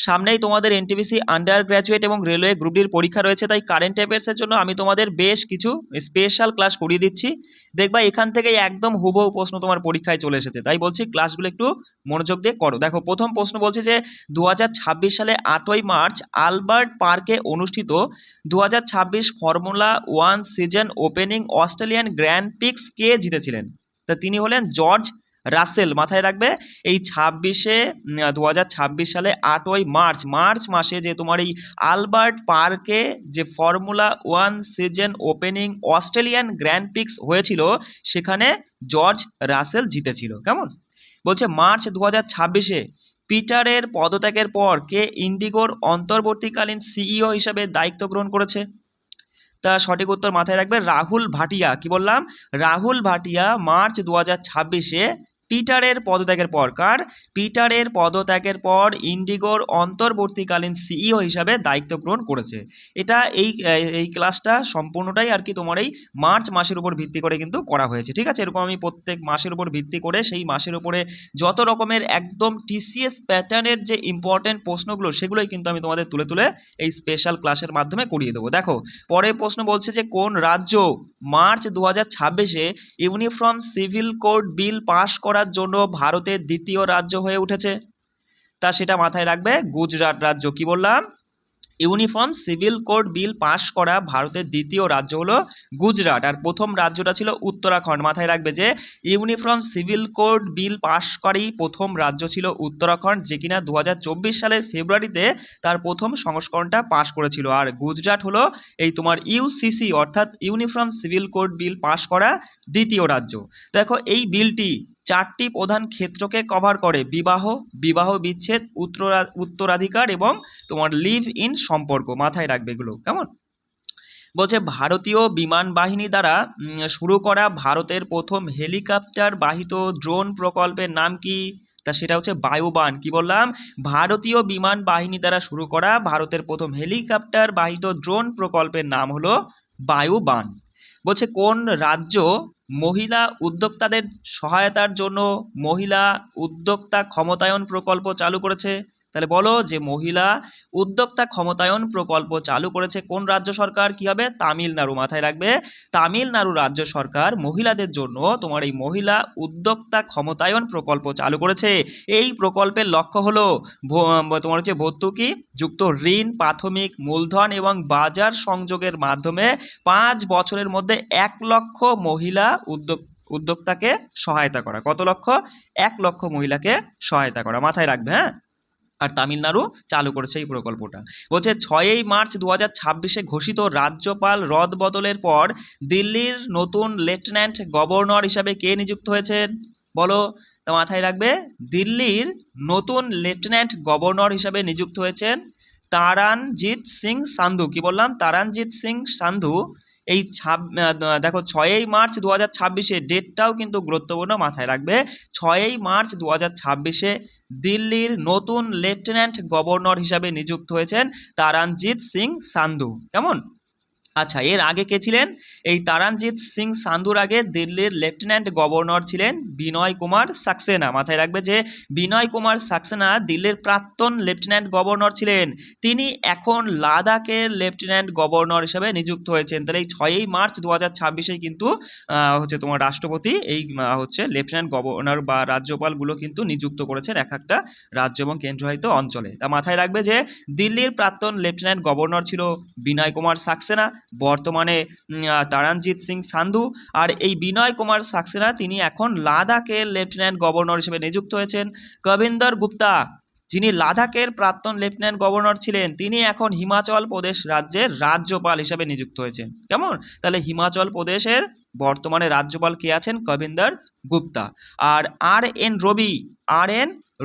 সামনেই তোমাদের NTPC under graduate এবং রেলওয়ে গ্রুপ ডির পরীক্ষা রয়েছে, তাই কারেন্ট অ্যাফেয়ার্সের জন্য আমি তোমাদের বেশ কিছু স্পেশাল ক্লাস করিয়ে দিচ্ছি। দেখবা এখান থেকেই একদম হুবহু প্রশ্ন তোমার পরীক্ষায় চলে এসেছে, তাই বলছি ক্লাসগুলো একটু মনোযোগ দিয়ে করো। দেখো প্রথম প্রশ্ন বলছে যে 2026 সালে 8ই মার্চ আলবার্ট পার্কে অনুষ্ঠিত 2026 formula 1 season opening Australian grand prix কে জিতেছিলেন? তা তিনি হলেন জর্জ রাসেল। মাথায় রাখবে এই 2026 সালে 8ই মার্চ মাসে যে তোমার এই আলবার্ট পার্কে যে formula 1 season opening Australian grand Prix হয়েছিল সেখানে জর্জ রাসেল জিতেছিল। কেমন? বলছে মার্চ 2026-এ পিটারের পদত্যাগের পর কে ইন্ডিগোর অন্তর্বর্তীকালীন সিইও হিসাবে দায়িত্ব গ্রহণ করেছে? তা সঠিক উত্তর মাথায় রাখবে রাহুল ভাটিয়া। কি বললাম? রাহুল ভাটিয়া মার্চ 2026-এ পিটারের পদত্যাগের পর পিটারের পদত্যাগের পর ইন্ডিগোর অন্তর্বর্তীকালীন সিইও হিসাবে দায়িত্ব গ্রহণ করেছে। এটা এই ক্লাসটা সম্পূর্ণটাই আর কি তোমার এই মার্চ মাসের উপর ভিত্তি করে কিন্তু করা হয়েছে। ঠিক আছে, এরকম আমি প্রত্যেক মাসের উপর ভিত্তি করে সেই মাসের উপরে যত রকমের একদম টিসিএস প্যাটার্নের যে ইম্পর্টেন্ট প্রশ্নগুলো সেগুলোই কিন্তু আমি তোমাদের তুলে তুলে এই স্পেশাল ক্লাসের মাধ্যমে করিয়ে দেবো। দেখো পরের প্রশ্ন বলছে যে কোন রাজ্য মার্চ 2026-এ uniform civil code bill pass করার জন্য ভারতের দ্বিতীয় রাজ্য হয়ে উঠেছে? তা সেটা মাথায় রাখবে গুজরাট রাজ্য। কি বললাম? ইউনিফর্ম সিভিল কোড বিল পাশ করা ভারতের দ্বিতীয় রাজ্য হলো গুজরাট, আর প্রথম রাজ্যটা ছিল উত্তরাখণ্ড। মাথায় রাখবে যে ইউনিফর্ম সিভিল কোড বিল পাশকারী প্রথম রাজ্য ছিল উত্তরাখণ্ড, যে কিনা 2024 সালের ফেব্রুয়ারিতে তার প্রথম সংস্করণটা পাশ করেছিল। আর গুজরাট হলো এই তোমার ইউসিসি অর্থাৎ ইউনিফর্ম সিভিল কোড বিল পাশ করা দ্বিতীয় রাজ্য। দেখো এই বিলটি 4টি প্রধান ক্ষেত্রকে কভার করে: বিবাহ বিচ্ছেদ, উত্তরাধিকার এবং তোমার লিভ ইন সম্পর্ক। মাথায় রাখবে এগুলো। কেমন? বলছে ভারতীয় বিমান বাহিনী দ্বারা শুরু করা ভারতের প্রথম হেলিকপ্টার বাহিত ড্রোন প্রকল্পের নাম কি? তা সেটা হচ্ছে বায়ুবান। কি বললাম? ভারতীয় বিমান বাহিনী দ্বারা শুরু করা ভারতের প্রথম হেলিকপ্টার বাহিত ড্রোন প্রকল্পের নাম হলো বায়ুবান। বলছে কোন রাজ্য মহিলা উদ্যোক্তাদের সহায়তার জন্য মহিলা উদ্যোক্তা ক্ষমতায়ন প্রকল্প চালু করেছে? তাহলে বলো যে মহিলা উদ্যোক্তা ক্ষমতায়ন প্রকল্প চালু করেছে কোন রাজ্য সরকার? কি হবে? তামিলনাড়ু। মাথায় রাখবে তামিলনাড়ু রাজ্য সরকার মহিলাদের জন্য তোমার এই মহিলা উদ্যোক্তা ক্ষমতায়ন প্রকল্প চালু করেছে। এই প্রকল্পের লক্ষ্য হলো তোমার হচ্ছে ভর্তুকি যুক্ত ঋণ, প্রাথমিক মূলধন এবং বাজার সংযোগের মাধ্যমে 5 বছরের মধ্যে 1 লক্ষ মহিলা উদ্যোক্তাকে সহায়তা করা। কত লক্ষ? 1 লক্ষ মহিলাকে সহায়তা করা। মাথায় রাখবে। হ্যাঁ, আর তামিলনাড়ু চালু করেছে এই প্রকল্পটা। বলছে 6ই মার্চ 2026-এ ঘোষিত রাজ্যপাল রদবদলের পর দিল্লির নতুন লেফটেন্যান্ট গভর্নর হিসাবে কে নিযুক্ত হয়েছেন? বলো। তা মাথায় রাখবে দিল্লির নতুন লেফটেন্যান্ট গভর্নর হিসাবে নিযুক্ত হয়েছেন তারানজিৎ সিং সান্ধু। কি বললাম? তারানজিৎ সিং সান্ধু। এই দেখো 6ই মার্চ 2026-এ ডেটটাও কিন্তু গুরুত্বপূর্ণ। মাথায় রাখবে 6ই মার্চ 2026-এ দিল্লির নতুন লেফটেন্যান্ট গভর্নর হিসাবে নিযুক্ত হয়েছেন তারানজিৎ সিং সান্ধু। কেমন? আচ্ছা, এর আগে কে ছিলেন? এই তারানজিৎ সিং সান্ধুর আগে দিল্লির লেফটেন্যান্ট গভর্নর ছিলেন বিনয় কুমার সাক্সেনা। মাথায় রাখবে যে বিনয় কুমার সাক্সেনা দিল্লির প্রাক্তন লেফটেন্যান্ট গভর্নর ছিলেন। তিনি এখন লাদাখের লেফটেন্যান্ট গভর্নর হিসেবে নিযুক্ত হয়েছেন। তাহলে এই 6ই মার্চ 2026-এ কিন্তু হচ্ছে তোমার রাষ্ট্রপতি এই হচ্ছে লেফটেন্যান্ট গভর্নর বা রাজ্যপালগুলো কিন্তু নিযুক্ত করেছেন এক একটা রাজ্য এবং কেন্দ্রশাসিত অঞ্চলে। তা মাথায় রাখবে যে দিল্লির প্রাক্তন লেফটেন্যান্ট গভর্নর ছিল বিনয় কুমার সাক্সেনা, বর্তমানে তারানজিৎ সিং সান্ধু। আর এই বিনয় কুমার সাক্সেনা তিনি এখন লাদাখের লেফটেন্যান্ট গভর্নর হিসেবে নিযুক্ত হয়েছেন। কবিন্দর গুপ্তা যিনি লাদাখের প্রাক্তন লেফটেন্যান্ট গভর্নর ছিলেন তিনি এখন হিমাচল প্রদেশ রাজ্যের রাজ্যপাল হিসেবে নিযুক্ত হয়েছেন। কেমন? তাহলে হিমাচল প্রদেশের বর্তমানে রাজ্যপাল কে আছেন? কবিন্দর গুপ্তা। আর আর এন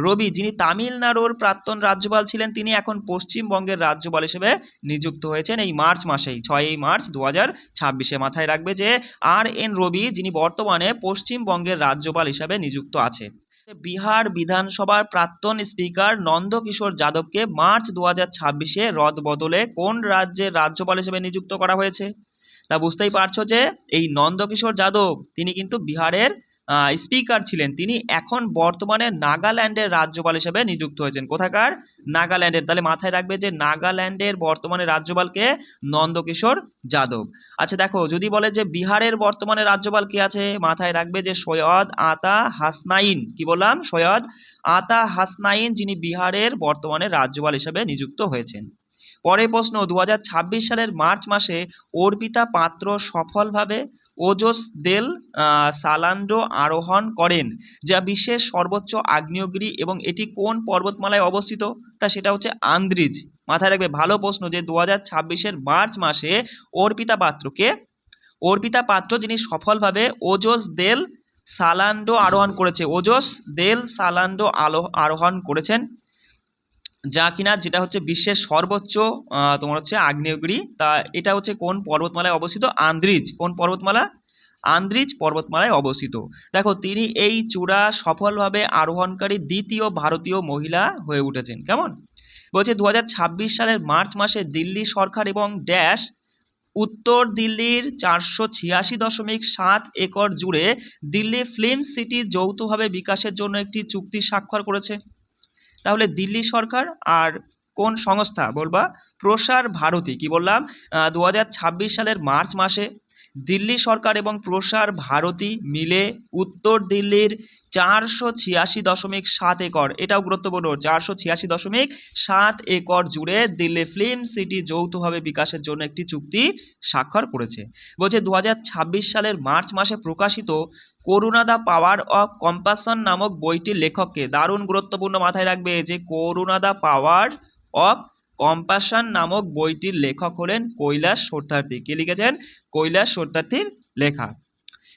রবি যিনি তামিলনাড়ুর প্রাক্তন রাজ্যপাল ছিলেন তিনি এখন পশ্চিমবঙ্গের রাজ্যপাল হিসেবে নিযুক্ত হয়েছেন এই মার্চ মাসেই, 6ই মার্চ 2026-এ। মাথায় রাখবে যে আর এন রবি যিনি বর্তমানে পশ্চিমবঙ্গের রাজ্যপাল হিসাবে নিযুক্ত আছে। বিহার বিধানসভার প্রাক্তন স্পিকার নন্দকিশোর যাদবকে মার্চ 2026-এ রদবদলে কোন রাজ্যের রাজ্যপাল হিসেবে নিযুক্ত করা হয়েছে? তা বুঝতেই পারছো যে এই নন্দকিশোর যাদব তিনি কিন্তু বিহারের স্পিকার ছিলেন, তিনি এখন বর্তমানে নাগাল্যান্ডের রাজ্যপাল হিসেবে নিযুক্ত হয়েছেন। কোথাকার? নাগাল্যান্ডের। তাহলে মাথায় রাখবে যে নাগাল্যান্ডের বর্তমানে রাজ্যপালকে নন্দকিশোর যাদব। আচ্ছা দেখো, যদি বলে যে বিহারের বর্তমানে রাজ্যপাল কে আছে, মাথায় রাখবে যে সৈয়দ আতা হাসনাইন। কি বললাম? সৈয়দ আতা হাসনাইন, যিনি বিহারের বর্তমানে রাজ্যপাল হিসেবে নিযুক্ত হয়েছেন। পরের প্রশ্ন, 2026 সালের মার্চ মাসে অর্পিতা পাত্র সফলভাবে ওজস দেল সালান্ডো আরোহণ করেন, যা বিশ্বের সর্বোচ্চ আগ্নেয়গিরি, এবং এটি কোন পর্বতমালায় অবস্থিত? তা সেটা হচ্ছে আন্দ্রিজ। মাথায় রাখবে, ভালো প্রশ্ন, যে 2026-এর মার্চ মাসে অর্পিতা পাত্র যিনি সফলভাবে ওজস দেল সালান্ডো আরোহণ করেছে, ওজস দেল সালান্ডো আরোহণ করেছেন, যা কিনা যেটা হচ্ছে বিশ্বের সর্বোচ্চ তোমার হচ্ছে আগ্নেয়গিরি। তা এটা হচ্ছে কোন পর্বতমালায় অবস্থিত? আন্দ্রিজ। কোন পর্বতমালা? আন্দ্রিজ পর্বতমালায় অবস্থিত। দেখো, তিনি এই চূড়া সফলভাবে আরোহণকারী দ্বিতীয় ভারতীয় মহিলা হয়ে উঠেছেন। কেমন? বলছে 2026 সালের মার্চ মাসে দিল্লি সরকার এবং ড্যাশ উত্তর দিল্লির 486.7 একর জুড়ে দিল্লি ফিল্ম সিটি যৌথভাবে বিকাশের জন্য একটি চুক্তি স্বাক্ষর করেছে। তাহলে দিল্লি সরকার আর কোন সংস্থা? বলবা প্রসার ভারতী। কি বললাম? 2026 সালের মার্চ মাসে দিল্লি সরকার এবং প্রসার ভারতী মিলে উত্তর দিল্লির 486.7 একর, এটাও গুরুত্বপূর্ণ, 486.7 একর জুড়ে দিল্লি ফিল্ম সিটি যৌথভাবে বিকাশের জন্য একটি চুক্তি স্বাক্ষর করেছে। বলছে 2026 সালের মার্চ মাসে প্রকাশিত করুণা দ্য পাওয়ার অফ কম্পাশন নামক বইটির লেখককে? দারুণ গুরুত্বপূর্ণ, মাথায় রাখবে যে করুণা দ্য পাওয়ার অফ কম্পাশন নামক বইটির লেখক হলেন কৈলাস সত্যার্থী। কে লিখেছেন? কৈলাস সত্যার্থীর লেখা।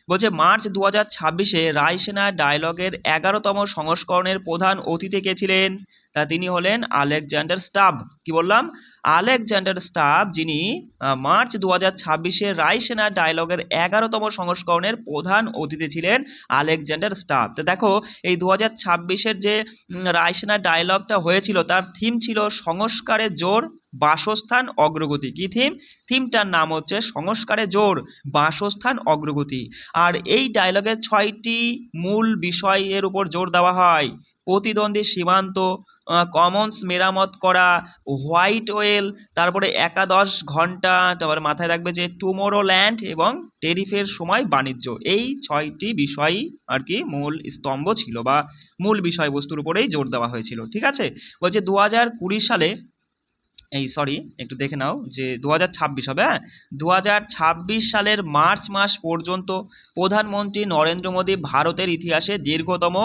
বলছে মার্চ 2026-এ রায়সেনা ডায়লগের 11তম সংস্করণের প্রধান অতিথি কে ছিলেন? তা তিনি হলেন আলেকজান্ডার স্টাব। কি বললাম? আলেকজান্ডার স্টাব, যিনি মার্চ 2026-এ রায়সেনা ডায়লগের 11তম সংস্করণের প্রধান অতিথি ছিলেন আলেকজান্ডার স্টাব। তো দেখো, এই 2026-এর যে রায়সেনা ডায়লগটা হয়েছিল, তার থিম ছিল সংস্কারে জোর, বাসস্থান অগ্রগতি। কি থিম? থিমটার নাম হচ্ছে সংস্কারে জোর, বাসস্থান অগ্রগতি। আর এই ডায়লগের 6টি মূল বিষয়ের উপর জোর দেওয়া হয়: প্রতিদ্বন্দ্বী সীমান্ত, কমন্স মেরামত করা, হোয়াইট ওয়েল, তারপরে 11 ঘন্টা, তারপরে মাথায় রাখবে যে টুমোরোল্যান্ড এবং টেরিফের সময় বাণিজ্য। এই 6টি বিষয় আর কি মূল স্তম্ভ ছিল বা মূল বিষয়বস্তুর উপরেই জোর দেওয়া হয়েছিল। ঠিক আছে? বলছে 2020 সালে, একটু দেখে নাও যে 2026 হবে। হ্যাঁ, 2026 সালের মার্চ মাস পর্যন্ত প্রধানমন্ত্রী নরেন্দ্র মোদী ভারতের ইতিহাসে দীর্ঘতম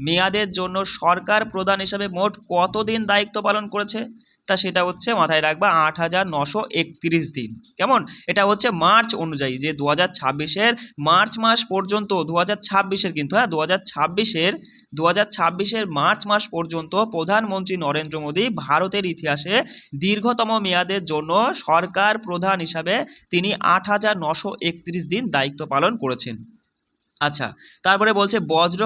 মেয়াদের জন্য সরকার প্রধান হিসাবে মোট কতদিন দায়িত্ব পালন করেছে? তা সেটা হচ্ছে, মাথায় রাখবা, 8,931 দিন। কেমন? এটা হচ্ছে মার্চ অনুযায়ী, যে 2026-এর মার্চ মাস পর্যন্ত, 2026-এর কিন্তু, হ্যাঁ 2026-এর মার্চ মাস পর্যন্ত প্রধানমন্ত্রী নরেন্দ্র মোদী ভারতের ইতিহাসে দীর্ঘতম মেয়াদের জন্য সরকার প্রধান হিসাবে তিনি 8,931 দিন দায়িত্ব পালন করেছেন। আচ্ছা, তারপরে বলছে বজ্র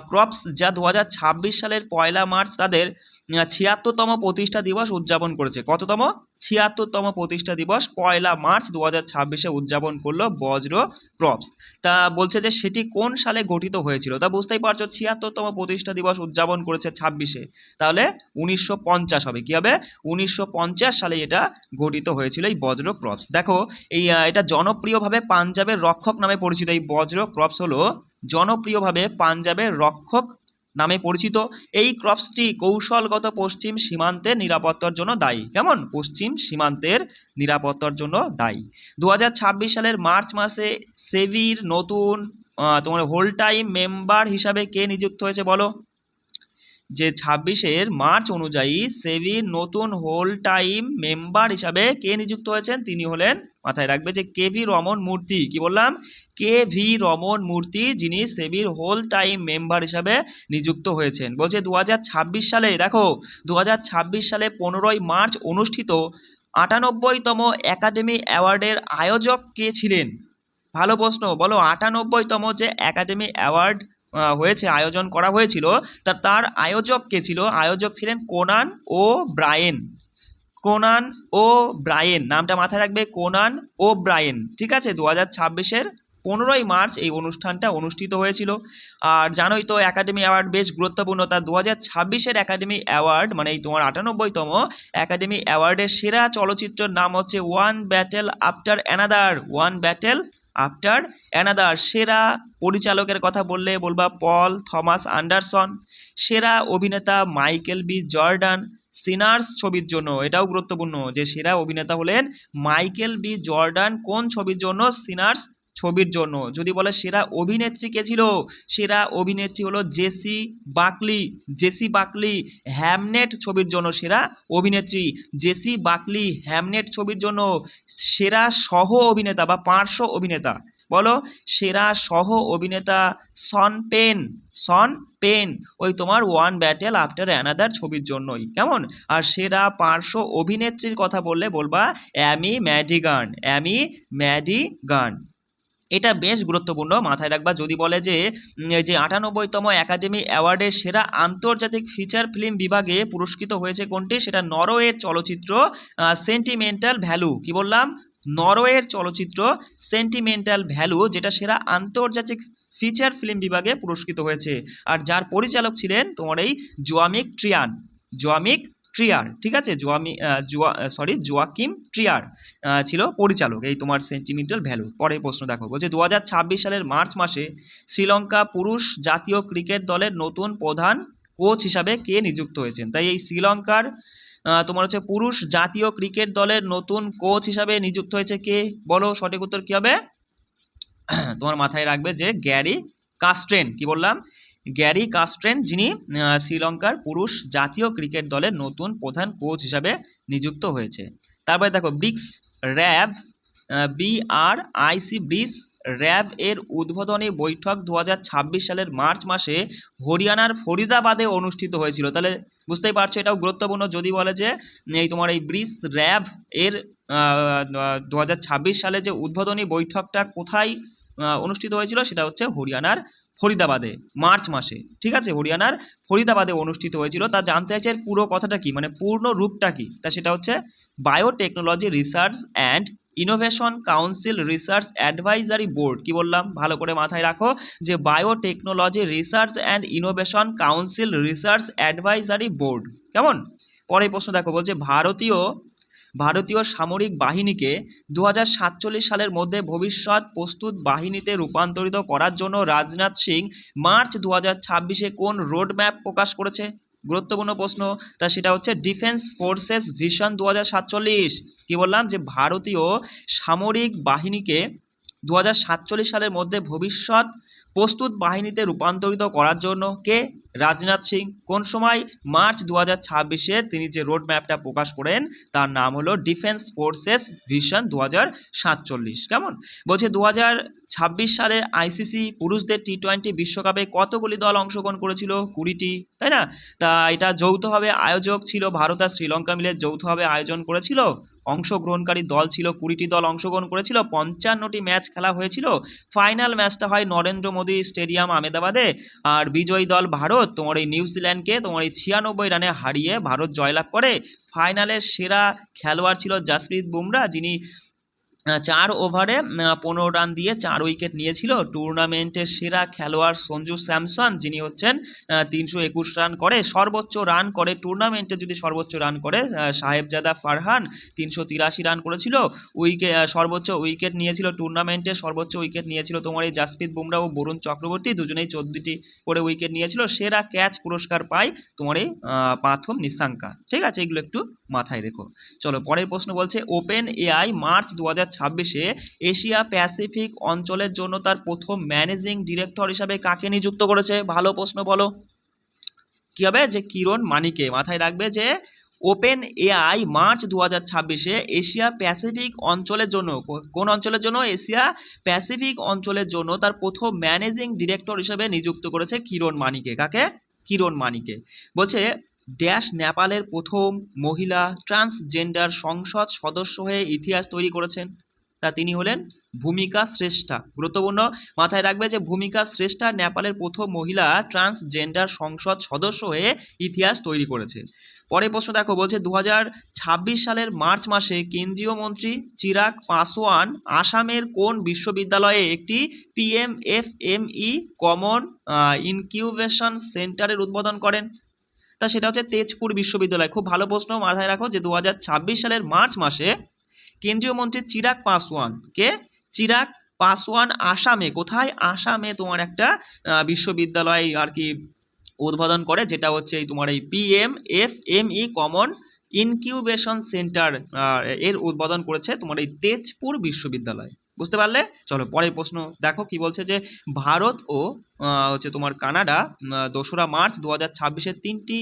ক্রপস, যা 2026 সালের 1 মার্চ তাদের 76তম প্রতিষ্ঠা দিবস উদযাপন করেছে। কততম? 76তম প্রতিষ্ঠা দিবস 1 মার্চ 2026-এ উদযাপন করলো বজ্র ক্রপস। তা বলছে যে সেটি কোন সালে গঠিত হয়েছিল? তা বুঝতেই পারছো, 76তম প্রতিষ্ঠা দিবস উদযাপন করেছে 26-এ, তাহলে 1950 হবে। কি হবে? 1950 সালে এটা গঠিত হয়েছিল, এই বজ্র ক্রপস। দেখো, এই এটা জনপ্রিয়ভাবে পাঞ্জাবের রক্ষক নামে পরিচিত। এই বজ্র ক্রপস হলো জনপ্রিয়ভাবে পাঞ্জাবের রক্ষক নামে পরিচিত। এই ক্রপসটি কৌশলগত পশ্চিম সীমান্তের নিরাপত্তার জন্য দায়ী। কেমন? পশ্চিম সীমান্তের নিরাপত্তার জন্য দায়ী। 2026 সালের মার্চ মাসে সেভির নতুন তোমার হোল টাইম মেম্বার হিসাবে কে নিযুক্ত হয়েছে? বলো। যে 26-এর মার্চ অনুযায়ী সেভির নতুন হোল টাইম মেম্বার হিসাবে কে নিযুক্ত হয়েছেন? তিনি হলেন, মাথায় রাখবে যে কেভি রমন মূর্তি। কি বললাম? কেভি রমন মূর্তি, যিনি সেভির হোল টাইম মেম্বার হিসাবে নিযুক্ত হয়েছেন। বলছে 2026 সালে, দেখো 2026 সালে 15ই মার্চ অনুষ্ঠিত 98তম একাডেমি অ্যাওয়ার্ডের আয়োজক কে ছিলেন? ভালো প্রশ্ন। বলো, 98তম যে একাডেমি অ্যাওয়ার্ড হয়েছে, আয়োজন করা হয়েছিল, তার আয়োজক কে ছিল? আয়োজক ছিলেন কোনান ও ব্রায়েন। নামটা মাথায় রাখবে, কোনান ও ব্রায়েন। ঠিক আছে? 2026-এর 15ই মার্চ এই অনুষ্ঠানটা অনুষ্ঠিত হয়েছিল। আর জানোই তো একাডেমি অ্যাওয়ার্ড বেশ গুরুত্বপূর্ণ, তার 2026-এর একাডেমি অ্যাওয়ার্ড মানে এই তোমার 98তম একাডেমি অ্যাওয়ার্ডের সেরা চলচ্চিত্রের নাম হচ্ছে one battle after another. One battle after another. সেরা পরিচালকের কথা বললে বলবা পল থমাস অ্যান্ডারসন। সেরা অভিনেতা মাইকেল বি জর্ডান সিনার্স ছবির জন্য, এটাও গুরুত্বপূর্ণ যে সেরা অভিনেতা হলেন মাইকেল বি জর্ডান কোন ছবির জন্য, সিনার্স ছবির জন্য। যদি বলে সেরা অভিনেত্রী কে ছিল, সেরা অভিনেত্রী হলো জেসি বাকলি। জেসি বাকলি হ্যামনেট ছবির জন্য সেরা অভিনেত্রী জেসি বাকলি হ্যামনেট ছবির জন্য। সেরা সহ অভিনেতা বা পার্শ্ব অভিনেতা বলো, সেরা সহ অভিনেতা শন পেন। শন পেন ওই তোমার ওয়ান ব্যাটেল আফটার অ্যানাদার ছবির জন্যই, কেমন। আর সেরা পার্শ্ব অভিনেত্রীর কথা বললে বলবা অ্যামি ম্যাডিগান। অ্যামি ম্যাডিগান, এটা বেশ গুরুত্বপূর্ণ, মাথায় রাখবা। যদি বলে যে যে 98তম একাডেমি অ্যাওয়ার্ডের সেরা আন্তর্জাতিক ফিচার ফিল্ম বিভাগে পুরস্কৃত হয়েছে কোনটি, সেটা নরওয়ের চলচ্চিত্র সেন্টিমেন্টাল ভ্যালু। কি বললাম, নরওয়ের চলচ্চিত্র সেন্টিমেন্টাল ভ্যালু, যেটা সেরা আন্তর্জাতিক ফিচার ফিল্ম বিভাগে পুরস্কৃত হয়েছে। আর যার পরিচালক ছিলেন তোমার এই জোয়ামিক ট্রিয়ান। জোয়ামিক ট্রিয়ার, ঠিক আছে, জোয়াকিম ট্রিয়ার ছিল পরিচালক এই তোমার সেন্টিমেন্টাল ভ্যালু। পরের প্রশ্ন দেখো, বলছে 2026 সালের মার্চ মাসে শ্রীলঙ্কা পুরুষ জাতীয় ক্রিকেট দলের নতুন প্রধান কোচ হিসাবে কে নিযুক্ত হয়েছেন। তাই এই শ্রীলঙ্কার তোমার হচ্ছে পুরুষ জাতীয় ক্রিকেট দলের নতুন কোচ হিসাবে নিযুক্ত হয়েছে কে, বলো সঠিক উত্তর কী হবে। তোমার মাথায় রাখবে যে গ্যারি কাস্ট্রেন। কি বললাম, গ্যারি কাস্ট্রেন, যিনি শ্রীলঙ্কার পুরুষ জাতীয় ক্রিকেট দলের নতুন প্রধান কোচ হিসাবে নিযুক্ত হয়েছে। তারপরে দেখো bricks RAB BRIC bricks RAB এর উদ্বোধনী বৈঠক 2026 সালের মার্চ মাসে হরিয়ানার ফরিদাবাদে অনুষ্ঠিত হয়েছিল। তাহলে বুঝতেই পারছো এটাও গুরুত্বপূর্ণ। যদি বলে যে এই তোমার এই ব্রিক্স র্যাব এর 2026 সালে যে উদ্বোধনী বৈঠকটা কোথায় অনুষ্ঠিত হয়েছিল, সেটা হচ্ছে হরিয়ানার ফরিদাবাদে মার্চ মাসে, ঠিক আছে, হরিয়ানার ফরিদাবাদে অনুষ্ঠিত হয়েছিল। তা জানতে চাইছে এর পুরো কথাটা কি, মানে পূর্ণ রূপটা কি, তা সেটা হচ্ছে biotechnology research and innovation council research advisory board. কি বললাম, ভালো করে মাথায় রাখো যে biotechnology research and innovation council research advisory board, কেমন। পরের প্রশ্ন দেখো, বলছে ভারতীয় সামরিক বাহিনীকে 2047 সালের মধ্যে ভবিষ্যৎ প্রস্তুত বাহিনীতে রূপান্তরিত করার জন্য রাজনাথ সিং মার্চ 2026-এ কোন রোডম্যাপ প্রকাশ করেছে। গুরুত্বপূর্ণ প্রশ্ন, তা সেটা হচ্ছে ডিফেন্স ফোর্সেস ভিশন 2047। কি বললাম, যে ভারতীয় সামরিক বাহিনীকে 2047 সালের মধ্যে ভবিষ্যৎ প্রস্তুত বাহিনীতে রূপান্তরিত করার জন্য কে, রাজনাথ সিং। কোন সময়, মার্চ 2026-এ তিনি যে রোড ম্যাপটা প্রকাশ করেন তার নাম হলো ডিফেন্স ফোর্সেস ভিশন 2047, কেমন। বলছে 2026 সালের ICC পুরুষদের T20 বিশ্বকাপে কতগুলি দল অংশগ্রহণ করেছিল, 20টি, তাই না। তা এটা যৌথভাবে আয়োজক ছিল ভারত আর শ্রীলঙ্কা মিলে যৌথভাবে আয়োজন করেছিল। অংশগ্রহণকারী দল ছিল 20টি দল অংশগ্রহণ করেছিল, 55টি ম্যাচ খেলা হয়েছিল। ফাইনাল ম্যাচটা হয় নরেন্দ্র মোদী স্টেডিয়াম আহমেদাবাদে। আর বিজয়ী দল ভারত তোমার এই নিউজিল্যান্ডকে তোমার এই 96 রানে হারিয়ে ভারত জয়লাভ করে। ফাইনালের সেরা খেলোয়াড় ছিল জাসপ্রীত বুমরা, যিনি 4 ওভারে 15 রান দিয়ে 4 উইকেট নিয়েছিল। টুর্নামেন্টের সেরা খেলোয়াড় সঞ্জু স্যামসন, যিনি হচ্ছেন 321 রান করে, সর্বোচ্চ রান করে টুর্নামেন্টে, যদি সর্বোচ্চ রান করে সাহেবজাদা ফারহান 383 রান করেছিল। সর্বোচ্চ উইকেট নিয়েছিল টুর্নামেন্টে, সর্বোচ্চ উইকেট নিয়েছিল তোমার এই জাসপ্রীত বুমরা ও বরুণ চক্রবর্তী, দুজনেই 14টি করে উইকেট নিয়েছিল। সেরা ক্যাচ পুরস্কার পায় তোমার এই পাথম নিশাঙ্কা, ঠিক আছে, এগুলো একটু মাথায় রেখো। চলো পরের প্রশ্ন, বলছে ওপেন এআই মার্চ 2026-এ এশিয়া প্যাসিফিক অঞ্চলের জন্য তার প্রথম ম্যানেজিং ডিরেক্টর হিসাবে কাকে নিযুক্ত করেছে। ভালো প্রশ্ন, বলো কি হবে, যে কিরণ মানিকে। মাথায় রাখবে যে ওপেন এআই মার্চ 2026-এ এশিয়া প্যাসিফিক অঞ্চলের জন্য, কোন অঞ্চলের জন্য, এশিয়া প্যাসিফিক অঞ্চলের জন্য তার প্রথম ম্যানেজিং ডিরেক্টর হিসেবে নিযুক্ত করেছে কিরণ মানিকে। কাকে, কিরণ মানিকে। বলছে ড্যাশ নেপালের প্রথম মহিলা ট্রান্সজেন্ডার সংসদ সদস্য হয়ে ইতিহাস তৈরি করেছেন। তা তিনি হলেন ভূমিকা শ্রেষ্ঠা, গুরুত্বপূর্ণ, মাথায় রাখবে যে ভূমিকা শ্রেষ্ঠা নেপালের প্রথম মহিলা ট্রান্সজেন্ডার সংসদ সদস্য হয়ে ইতিহাস তৈরি করেছে। পরের প্রশ্ন দেখো, বলছে 2026 সালের মার্চ মাসে কেন্দ্রীয় মন্ত্রী চিরাগ পাসওয়ান আসামের কোন বিশ্ববিদ্যালয়ে একটি পিএমএফএমই কমন ইনকিউবেশন সেন্টারের উদ্বোধন করেন? তা সেটা হচ্ছে তেজপুর বিশ্ববিদ্যালয়। খুব ভালো প্রশ্ন, মাথায় রাখো যে 2026 সালের মার্চ মাসে কেন্দ্রীয় মন্ত্রী চিরাগ পাসওয়ান আসামে, কোথায়? আসামে তোমার একটা বিশ্ববিদ্যালয় আর কি উদ্বোধন করে, যেটা হচ্ছে এই তোমার এই পিএমএফএমই কমন ইনকিউবেশন সেন্টার এর উদ্বোধন করেছে তোমার এই তেজপুর বিশ্ববিদ্যালয়। বুঝতে পারলে? চলো পরের প্রশ্ন দেখো কি বলছে, যে ভারত ও হচ্ছে তোমার কানাডা 2রা মার্চ 2026-এ 3টি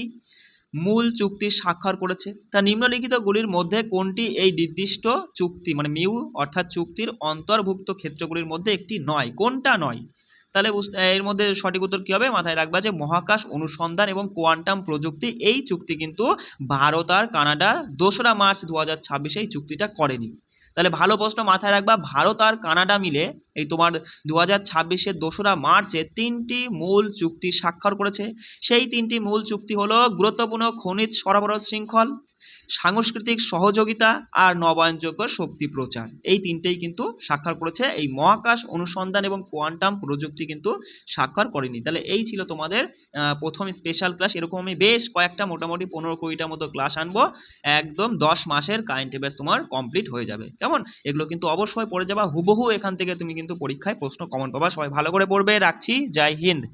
মূল চুক্তি স্বাক্ষর করেছে। তা নিম্নলিখিতগুলির মধ্যে কোনটি এই নির্দিষ্ট চুক্তি মানে মিউ অর্থাৎ চুক্তির অন্তর্ভুক্ত ক্ষেত্রগুলির মধ্যে একটি নয়? কোনটা নয়? তাহলে এর মধ্যে সঠিক উত্তর কী হবে? মাথায় রাখবা যে মহাকাশ অনুসন্ধান এবং কোয়ান্টাম প্রযুক্তি, এই চুক্তি কিন্তু ভারত আর কানাডা 2রা মার্চ 2026-এ এই চুক্তিটা করেনি। তাহলে ভালো প্রশ্ন, মাথায় রাখবা ভারত আর কানাডা মিলে এই তোমার 2026-এর 2রা মার্চে 3টি মূল চুক্তি স্বাক্ষর করেছে। সেই 3টি মূল চুক্তি হলো গুরুত্বপূর্ণ খনিজ সরবরাহ শৃঙ্খল, সাংস্কৃতিক সহযোগিতা আর নবায়নযোগ্য শক্তি প্রচার। এই 3টেই কিন্তু স্বাক্ষর করেছে, এই মহাকাশ অনুসন্ধান এবং কোয়ান্টাম প্রযুক্তি কিন্তু স্বাক্ষর করেনি। তাহলে এই ছিল তোমাদের প্রথম স্পেশাল ক্লাস। এরকম আমি বেশ কয়েকটা মোটামুটি 15-20টার মতো ক্লাস আনবো, একদম 10 মাসের কারেন্ট অ্যাফেয়ার্স তোমার কমপ্লিট হয়ে যাবে। কেমন? এগুলো কিন্তু অবশ্যই পড়ে যাবা, হুবহু এখান থেকে তুমি কিন্তু পরীক্ষায় প্রশ্ন কমন পাবা। সবাই ভালো করে পড়বে। রাখছি, জয় হিন্দ।